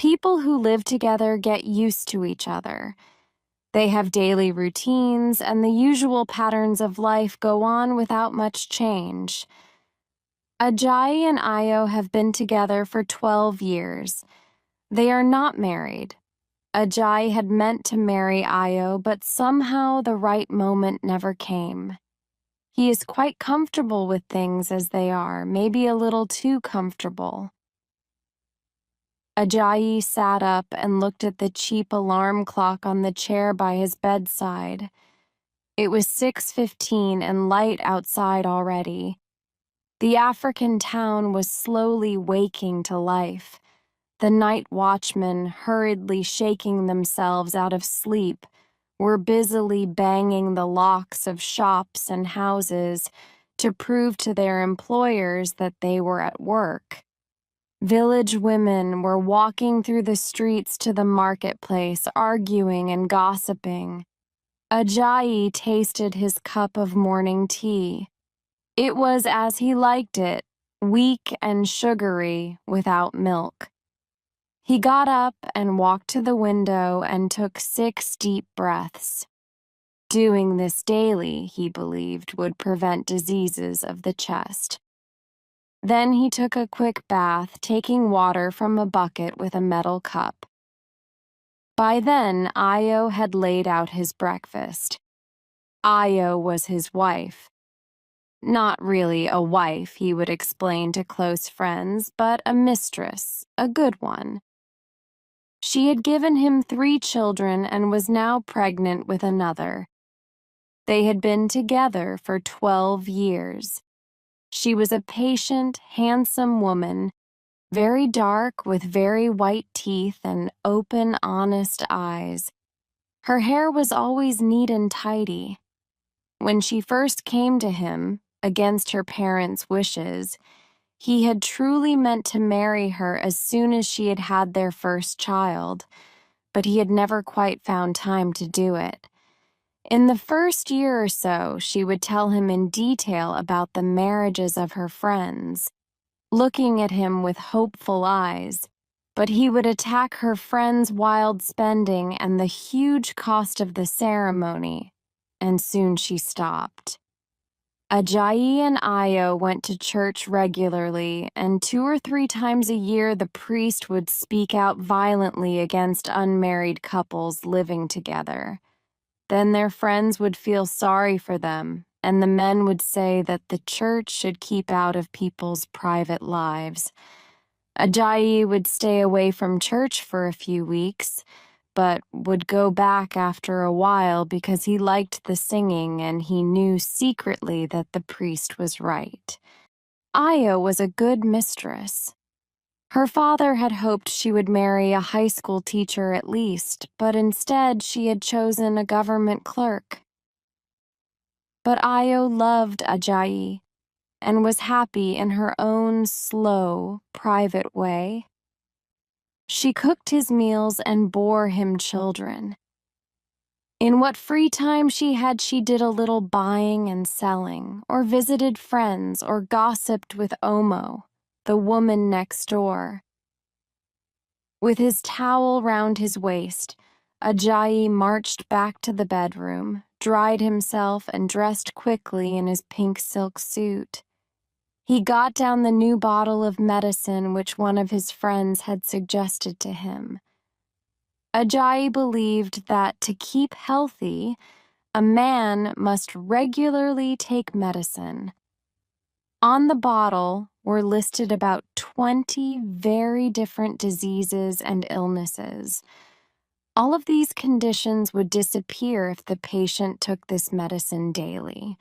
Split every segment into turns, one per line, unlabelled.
People who live together get used to each other. They have daily routines, and the usual patterns of life go on without much change. Ajayi and Ayo have been together for 12 years. They are not married. Ajayi had meant to marry Ayo, but somehow the right moment never came. He is quite comfortable with things as they are, maybe a little too comfortable. Ajayi sat up and looked at the cheap alarm clock on the chair by his bedside. It was 6:15 and light outside already. The African town was slowly waking to life. The night watchmen, hurriedly shaking themselves out of sleep, were busily banging the locks of shops and houses to prove to their employers that they were at work. Village women were walking through the streets to the marketplace, arguing and gossiping. Ajayi tasted his cup of morning tea. It was as he liked it, weak and sugary, without milk. He got up and walked to the window and took 6 deep breaths. Doing this daily, he believed, would prevent diseases of the chest. Then he took a quick bath, taking water from a bucket with a metal cup. By then, Ayo had laid out his breakfast. Ayo was his wife. Not really a wife, he would explain to close friends, but a mistress, a good one. She had given him 3 children and was now pregnant with another. They had been together for 12 years. She was a patient, handsome woman, very dark with very white teeth and open, honest eyes. Her hair was always neat and tidy. When she first came to him, against her parents' wishes, he had truly meant to marry her as soon as she had had their first child, but he had never quite found time to do it. In the first year or so, she would tell him in detail about the marriages of her friends, looking at him with hopeful eyes, but he would attack her friends' wild spending and the huge cost of the ceremony, and soon she stopped. Ajayi and Ayo went to church regularly, and 2 or 3 times a year the priest would speak out violently against unmarried couples living together. Then their friends would feel sorry for them, and the men would say that the church should keep out of people's private lives. Ajayi would stay away from church for a few weeks, but would go back after a while because he liked the singing and he knew secretly that the priest was right. Ayo was a good mistress. Her father had hoped she would marry a high school teacher at least, but instead she had chosen a government clerk. But Ayo loved Ajayi and was happy in her own slow, private way. She cooked his meals and bore him children. In what free time she had, she did a little buying and selling, or visited friends, or gossiped with Omo, the woman next door. With his towel round his waist, Ajayi marched back to the bedroom, dried himself, and dressed quickly in his pink silk suit. He got down the new bottle of medicine which one of his friends had suggested to him. Ajayi believed that to keep healthy, a man must regularly take medicine. On the bottle were listed about 20 very different diseases and illnesses. All of these conditions would disappear if the patient took this medicine daily.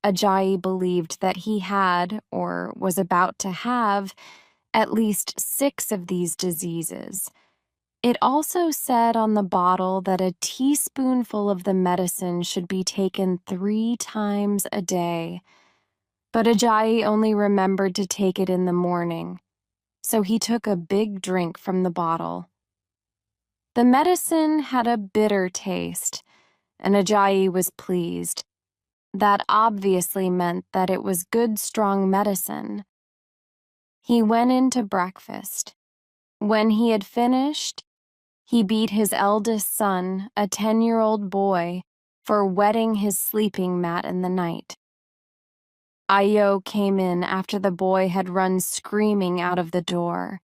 Ajayi believed that he had, or was about to have, at least 6 of these diseases. It also said on the bottle that a teaspoonful of the medicine should be taken 3 times a day. But Ajayi only remembered to take it in the morning, so he took a big drink from the bottle. The medicine had a bitter taste, and Ajayi was pleased. That obviously meant that it was good, strong medicine. He went in to breakfast. When he had finished, he beat his eldest son, a 10-year-old boy, for wetting his sleeping mat in the night. Ayo came in after the boy had run screaming out of the door.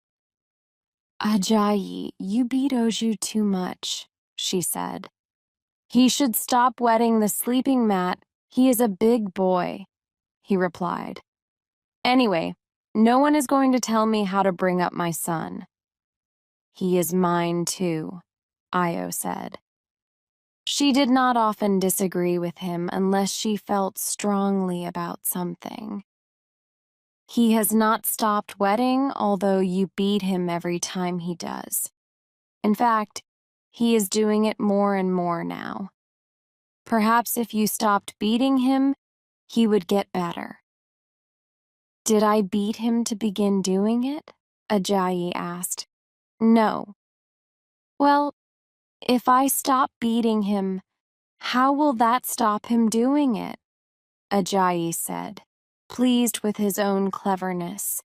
"Ajayi, you beat Oju too much," she said. "He should stop wetting the sleeping mat. He is a big boy," he replied. "Anyway, no one is going to tell me how to bring up my son." "He is mine too," Ayo said. She did not often disagree with him unless she felt strongly about something. "He has not stopped wetting, although you beat him every time he does. In fact, he is doing it more and more now. Perhaps if you stopped beating him, he would get better." "Did I beat him to begin doing it?" Ajayi asked. "No." "Well, if I stop beating him, how will that stop him doing it?" Ajayi said, pleased with his own cleverness.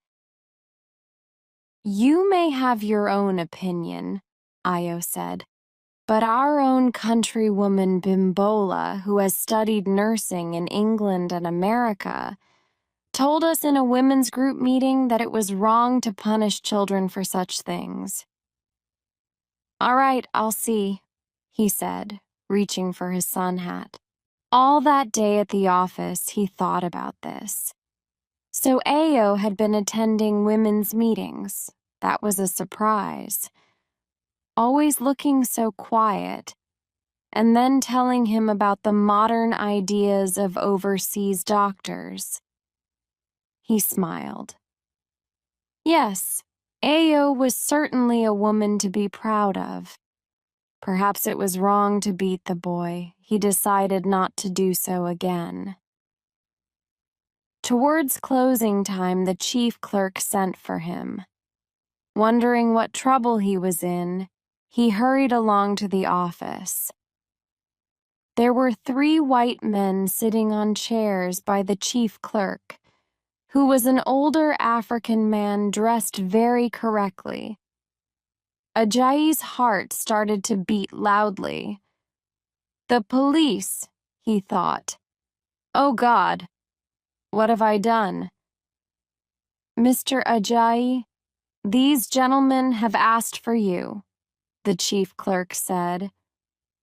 "You may have your own opinion," Ayo said, "but our own countrywoman Bimbola, who has studied nursing in England and America, told us in a women's group meeting that it was wrong to punish children for such things." "All right, I'll see," he said, reaching for his sun hat. All that day at the office, he thought about this. So Ayo had been attending women's meetings. That was a surprise. Always looking so quiet, and then telling him about the modern ideas of overseas doctors. He smiled. Yes, Ayo was certainly a woman to be proud of. Perhaps it was wrong to beat the boy. He decided not to do so again. Towards closing time, the chief clerk sent for him. Wondering what trouble he was in, he hurried along to the office. There were 3 white men sitting on chairs by the chief clerk, who was an older African man dressed very correctly. Ajayi's heart started to beat loudly. "The police," he thought. "Oh God, what have I done?" "Mr. Ajayi, these gentlemen have asked for you," the chief clerk said.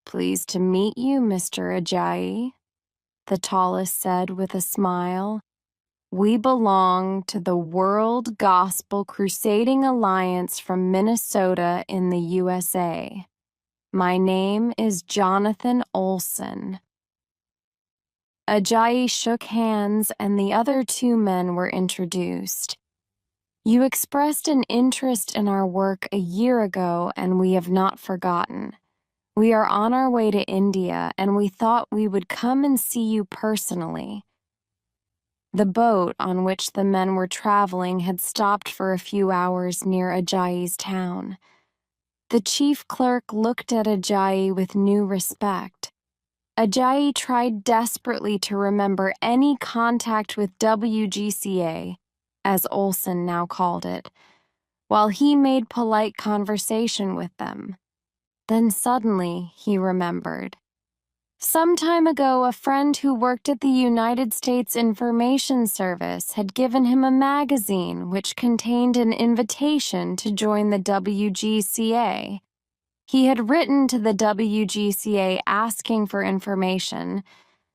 "Pleased to meet you, Mr. Ajayi," the tallest said with a smile. "We belong to the World Gospel Crusading Alliance from Minnesota in the USA. My name is Jonathan Olson." Ajayi shook hands and the other 2 men were introduced. "You expressed an interest in our work a year ago and we have not forgotten. We are on our way to India and we thought we would come and see you personally." The boat on which the men were traveling had stopped for a few hours near Ajayi's town. The chief clerk looked at Ajayi with new respect. Ajayi tried desperately to remember any contact with WGCA, as Olson now called it, while he made polite conversation with them. Then suddenly he remembered. Some time ago, a friend who worked at the United States Information Service had given him a magazine which contained an invitation to join the WGCA. He had written to the WGCA asking for information,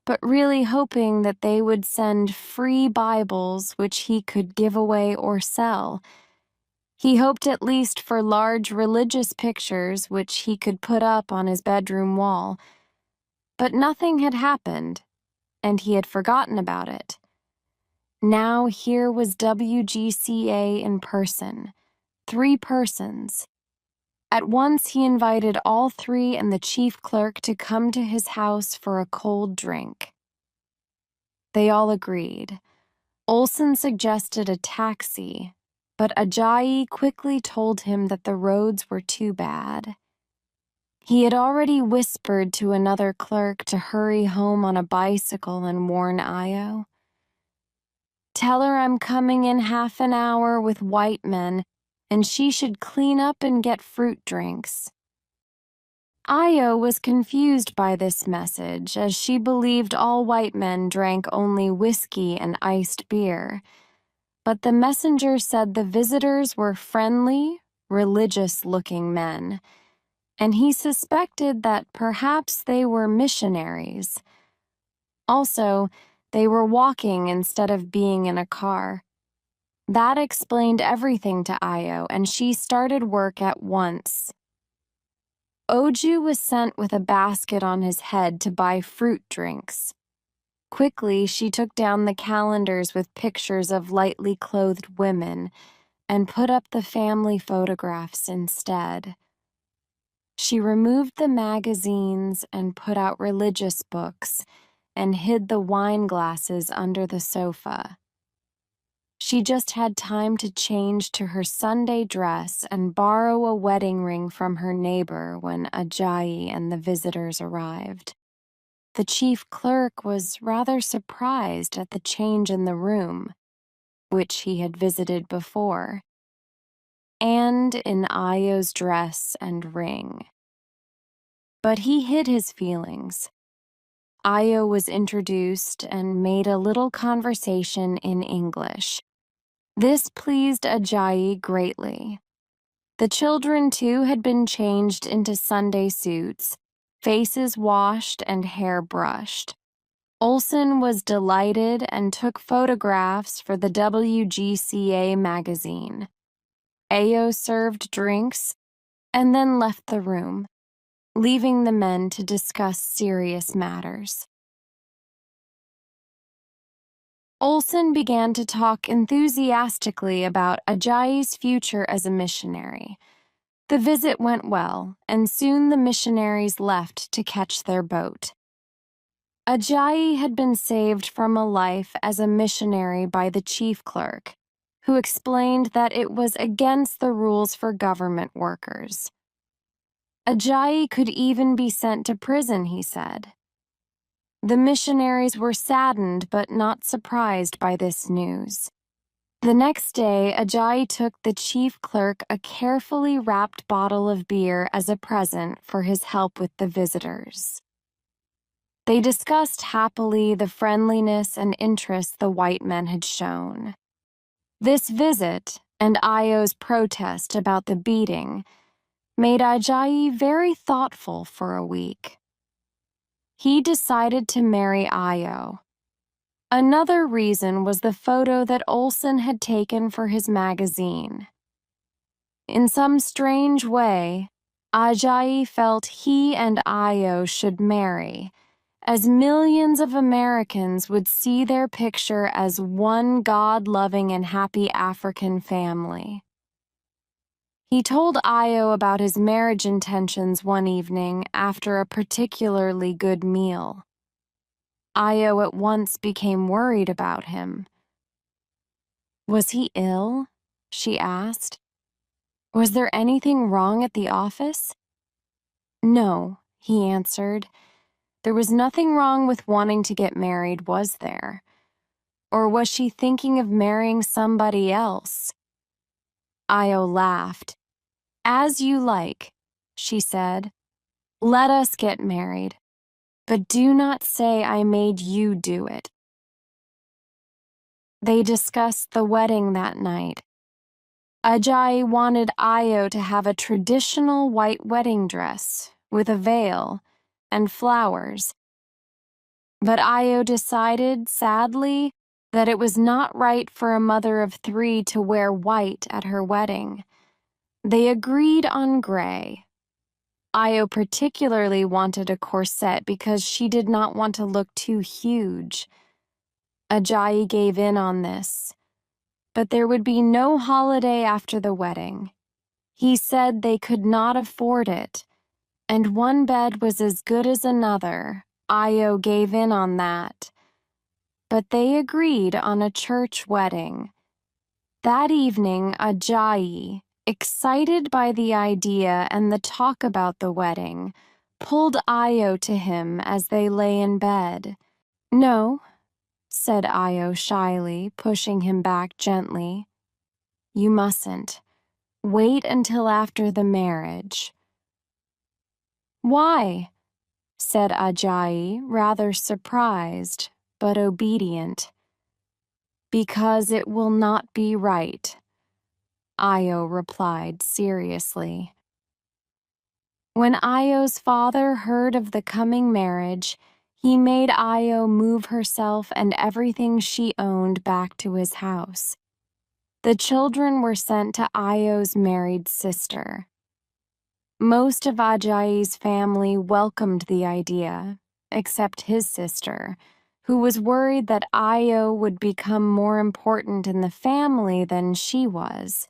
but really hoping that they would send free Bibles which he could give away or sell. He hoped at least for large religious pictures which he could put up on his bedroom wall. But nothing had happened, and he had forgotten about it. Now here was WGCA in person, 3 persons. At once he invited all 3 and the chief clerk to come to his house for a cold drink. They all agreed. Olson suggested a taxi, but Ajayi quickly told him that the roads were too bad. He had already whispered to another clerk to hurry home on a bicycle and warn Ayo. "Tell her I'm coming in half an hour with white men, and she should clean up and get fruit drinks. Io was confused by this message, as she believed all white men drank only whiskey and iced beer. But the messenger said the visitors were friendly, religious-looking men, and he suspected that perhaps they were missionaries. Also, they were walking instead of being in a car. That explained everything to Io, and she started work at once. Oju was sent with a basket on his head to buy fruit drinks. Quickly, she took down the calendars with pictures of lightly clothed women and put up the family photographs instead. She removed the magazines and put out religious books and hid the wine glasses under the sofa. She just had time to change to her Sunday dress and borrow a wedding ring from her neighbor when Ajayi and the visitors arrived. The chief clerk was rather surprised at the change in the room, which he had visited before, and in Io's dress and ring. But he hid his feelings. Io was introduced and made a little conversation in English. This pleased Ajayi greatly. The children, too, had been changed into Sunday suits, faces washed and hair brushed. Olsen was delighted and took photographs for the WGCA magazine. Ao served drinks and then left the room, leaving the men to discuss serious matters. Olsen began to talk enthusiastically about Ajayi's future as a missionary. The visit went well, and soon the missionaries left to catch their boat. Ajayi had been saved from a life as a missionary by the chief clerk, who explained that it was against the rules for government workers. Ajayi could even be sent to prison, he said. The missionaries were saddened but not surprised by this news. The next day, Ajayi took the chief clerk a carefully wrapped bottle of beer as a present for his help with the visitors. They discussed happily the friendliness and interest the white men had shown. This visit, and Io's protest about the beating, made Ajayi very thoughtful for a week. He decided to marry Io. Another reason was the photo that Olsen had taken for his magazine. In some strange way, Ajayi felt he and Io should marry, as millions of Americans would see their picture as one God-loving and happy African family. He told Io about his marriage intentions one evening after a particularly good meal. Io at once became worried about him. "Was he ill?" she asked. "Was there anything wrong at the office?" "No," he answered. "There was nothing wrong with wanting to get married, was there? Or was she thinking of marrying somebody else?" Io laughed. "As you like," she said. "Let us get married. But do not say I made you do it." They discussed the wedding that night. Ajayi wanted Io to have a traditional white wedding dress with a veil and flowers. But Io decided, sadly, that it was not right for a mother of 3 to wear white at her wedding. They agreed on gray. Io particularly wanted a corset because she did not want to look too huge. Ajayi gave in on this, but there would be no holiday after the wedding. He said they could not afford it, and one bed was as good as another. Io gave in on that. But they agreed on a church wedding. That evening, Ajayi, excited by the idea and the talk about the wedding, pulled Io to him as they lay in bed. "No," said Io shyly, pushing him back gently. "You mustn't. Wait until after the marriage. Why? Said Ajayi, rather surprised, but obedient. Because it will not be right, Io replied seriously. When Io's father heard of the coming marriage, he made Io move herself and everything she owned back to his house. The children were sent to Io's married sister. Most of Ajayi's family welcomed the idea, except his sister, who was worried that Io would become more important in the family than she was.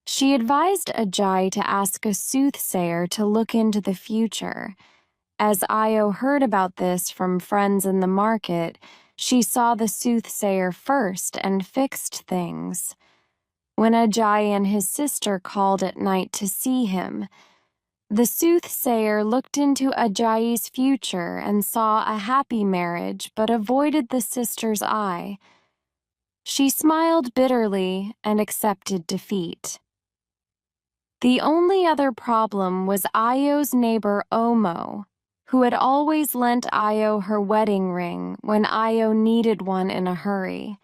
She advised Ajayi to ask a soothsayer to look into the future. As Io heard about this from friends in the market, she saw the soothsayer first and fixed things. When Ajayi and his sister called at night to see him, the soothsayer looked into Ajayi's future and saw a happy marriage but avoided the sister's eye. She smiled bitterly and accepted defeat. The only other problem was Io's neighbor Omo, who had always lent Io her wedding ring when Io needed one in a hurry.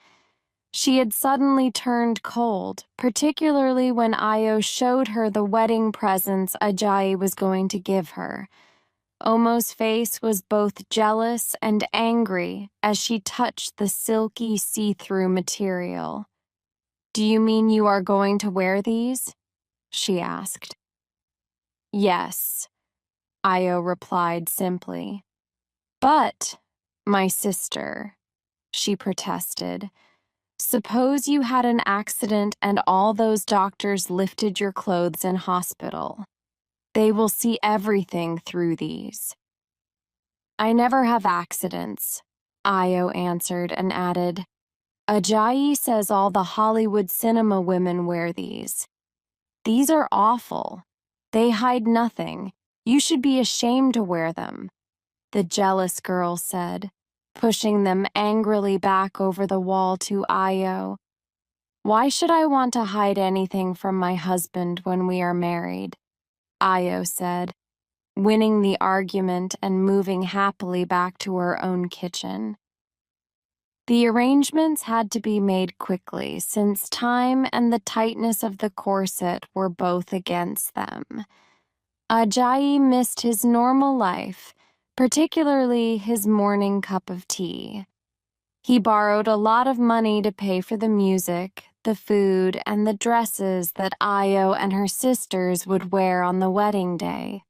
She had suddenly turned cold, particularly when Io showed her the wedding presents Ajayi was going to give her. Omo's face was both jealous and angry as she touched the silky see-through material. "Do you mean you are going to wear these?" she asked. "Yes," Io replied simply. "But, my sister," she protested, "suppose you had an accident and all those doctors lifted your clothes in hospital. They will see everything through these." "I never have accidents," Io answered and added, "Ajayi says all the Hollywood cinema women wear these. These are awful. They hide nothing. You should be ashamed to wear them," the jealous girl said, pushing them angrily back over the wall to Io. "Why should I want to hide anything from my husband when we are married?" Io said, winning the argument and moving happily back to her own kitchen. The arrangements had to be made quickly since time and the tightness of the corset were both against them. Ajayi missed his normal life, particularly his morning cup of tea. He borrowed a lot of money to pay for the music, the food, and the dresses that Io and her sisters would wear on the wedding day.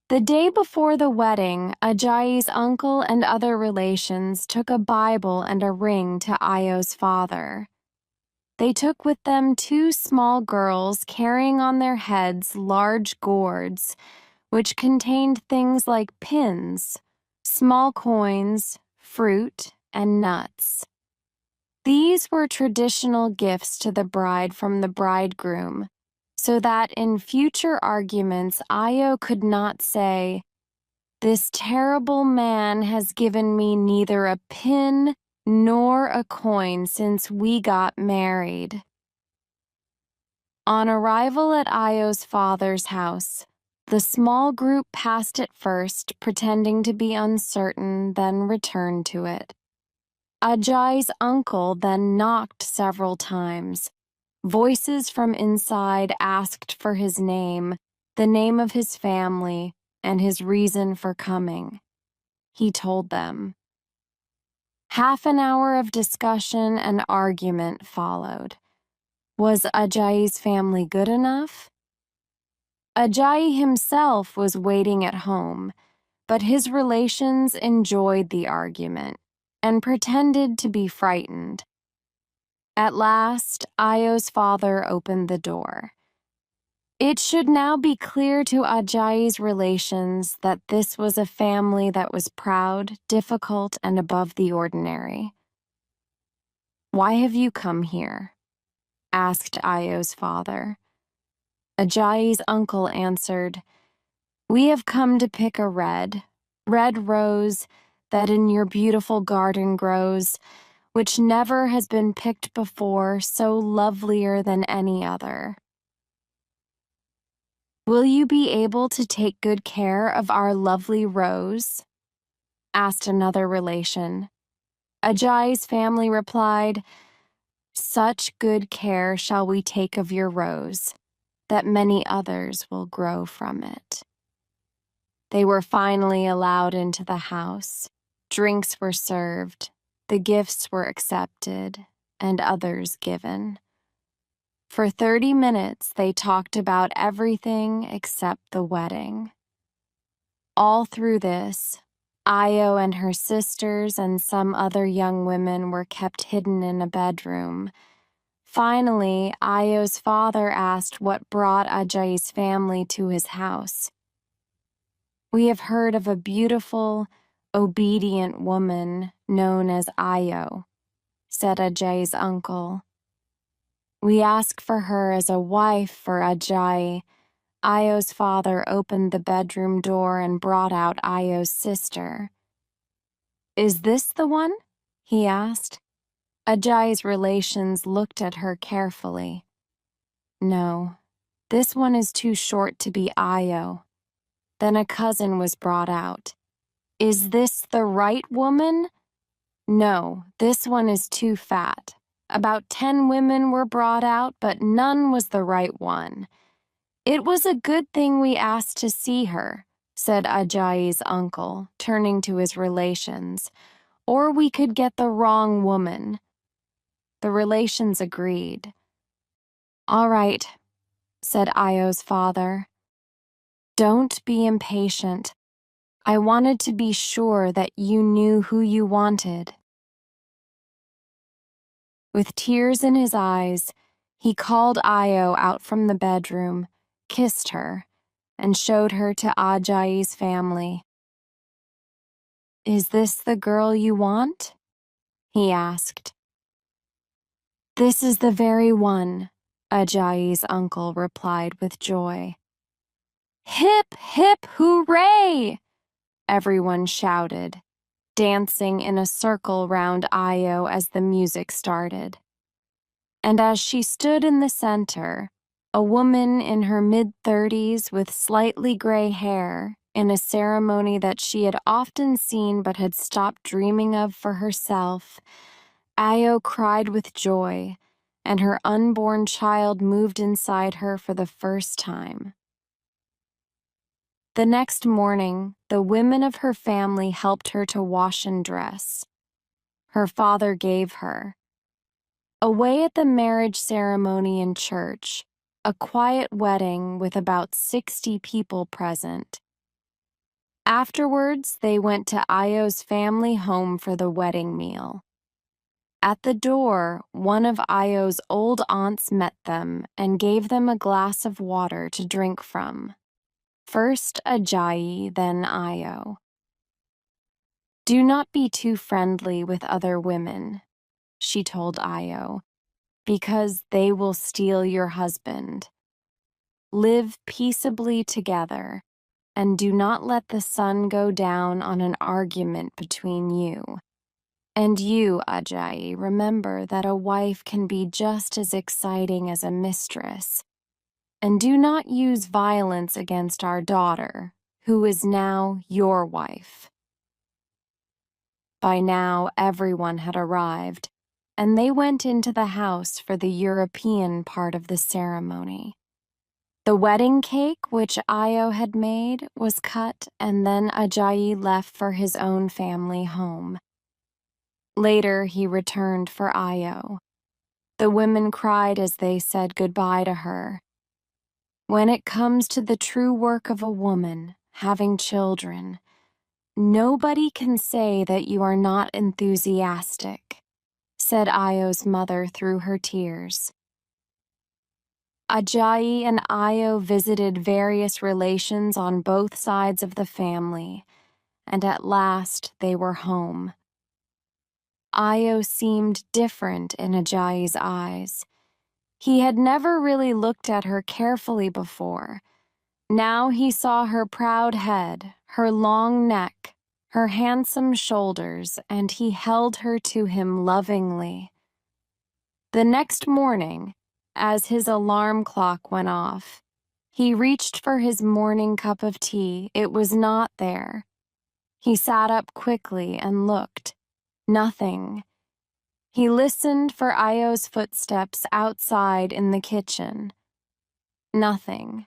The day before the wedding, Ajayi's uncle and other relations took a Bible and a ring to Io's father. They took with them two small girls carrying on their heads large gourds, which contained things like pins, small coins, fruit, and nuts. These were traditional gifts to the bride from the bridegroom, so that in future arguments Io could not say, "This terrible man has given me neither a pin nor a coin since we got married." On arrival at Io's father's house, the small group passed it first, pretending to be uncertain, then returned to it. Ajayi's uncle then knocked several times. Voices from inside asked for his name, the name of his family, and his reason for coming. He told them. Half an hour of discussion and argument followed. Was Ajayi's family good enough? Ajayi himself was waiting at home, but his relations enjoyed the argument and pretended to be frightened. At last, Io's father opened the door. It should now be clear to Ajayi's relations that this was a family that was proud, difficult, and above the ordinary. "Why have you come here?" asked Io's father. Ajayi's uncle answered, "We have come to pick a red rose that in your beautiful garden grows, which never has been picked before, so lovelier than any other." "Will you be able to take good care of our lovely Rose?" asked another relation. Ajayi's family replied, "Such good care shall we take of your Rose, that many others will grow from it." They were finally allowed into the house. Drinks were served, the gifts were accepted, and others given. For 30 minutes, they talked about everything except the wedding. All through this, Io and her sisters and some other young women were kept hidden in a bedroom. Finally, Io's father asked what brought Ajayi's family to his house. "We have heard of a beautiful, obedient woman known as Io," said Ajayi's uncle. "We ask for her as a wife for Ajayi." Io's father opened the bedroom door and brought out Io's sister. "Is this the one?" he asked. Ajayi's relations looked at her carefully. "No, this one is too short to be Io." Then a cousin was brought out. "Is this the right woman?" "No, this one is too fat." About 10 women were brought out, but none was the right one. "It was a good thing we asked to see her," said Ajayi's uncle, turning to his relations, "or we could get the wrong woman." The relations agreed. "All right," said Io's father. "Don't be impatient. I wanted to be sure that you knew who you wanted." With tears in his eyes, he called Io out from the bedroom, kissed her, and showed her to Ajayi's family. "Is this the girl you want?" he asked. "This is the very one," Ajayi's uncle replied with joy. "Hip, hip, hooray!" everyone shouted, dancing in a circle round Io as the music started. And as she stood in the center, a woman in her mid-30s with slightly gray hair, in a ceremony that she had often seen but had stopped dreaming of for herself, Io cried with joy, and her unborn child moved inside her for the first time. The next morning, the women of her family helped her to wash and dress. Her father gave her. Away at the marriage ceremony in church, a quiet wedding with about 60 people present. Afterwards, they went to Io's family home for the wedding meal. At the door, one of Io's old aunts met them and gave them a glass of water to drink from. First Ajayi, then Io. "Do not be too friendly with other women," she told Io, "because they will steal your husband. Live peaceably together, and do not let the sun go down on an argument between you. And you, Ajayi, remember that a wife can be just as exciting as a mistress. And do not use violence against our daughter, who is now your wife." By now, everyone had arrived, and they went into the house for the European part of the ceremony. The wedding cake, which Io had made, was cut, and then Ajayi left for his own family home. Later, he returned for Io. The women cried as they said goodbye to her. When it comes to the true work of a woman, having children, nobody can say that you are not enthusiastic, said Io's mother through her tears. Ajayi and Io visited various relations on both sides of the family, and at last they were home. Io seemed different in Ajayi's eyes. He had never really looked at her carefully before. Now he saw her proud head, her long neck, her handsome shoulders, and he held her to him lovingly. The next morning, as his alarm clock went off, He reached for his morning cup of tea. It was not there. He sat up quickly and looked. Nothing. He listened for Io's footsteps outside in the kitchen. Nothing.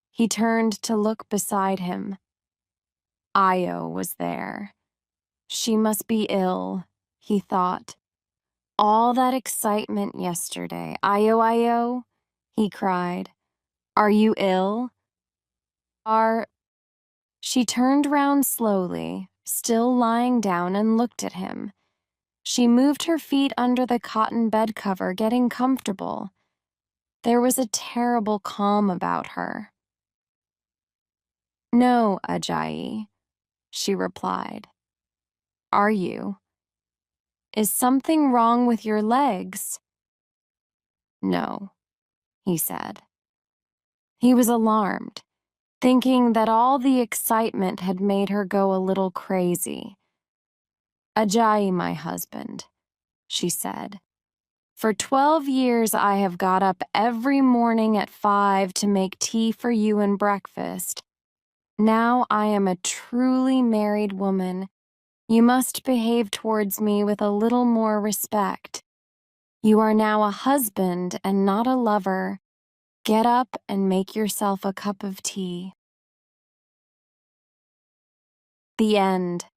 He turned to look beside him. Io was there. She must be ill, he thought. All that excitement yesterday. Io, he cried. Are you ill? She turned round slowly, still lying down, and looked at him. She moved her feet under the cotton bed cover, getting comfortable. There was a terrible calm about her. No, Ajayi, she replied. Are you? Is something wrong with your legs? No, he said. He was alarmed, thinking that all the excitement had made her go a little crazy. Ajayi, my husband, she said. For 12 years I have got up every morning at 5 to make tea for you and breakfast. Now I am a truly married woman. You must behave towards me with a little more respect. You are now a husband and not a lover. Get up and make yourself a cup of tea. The end.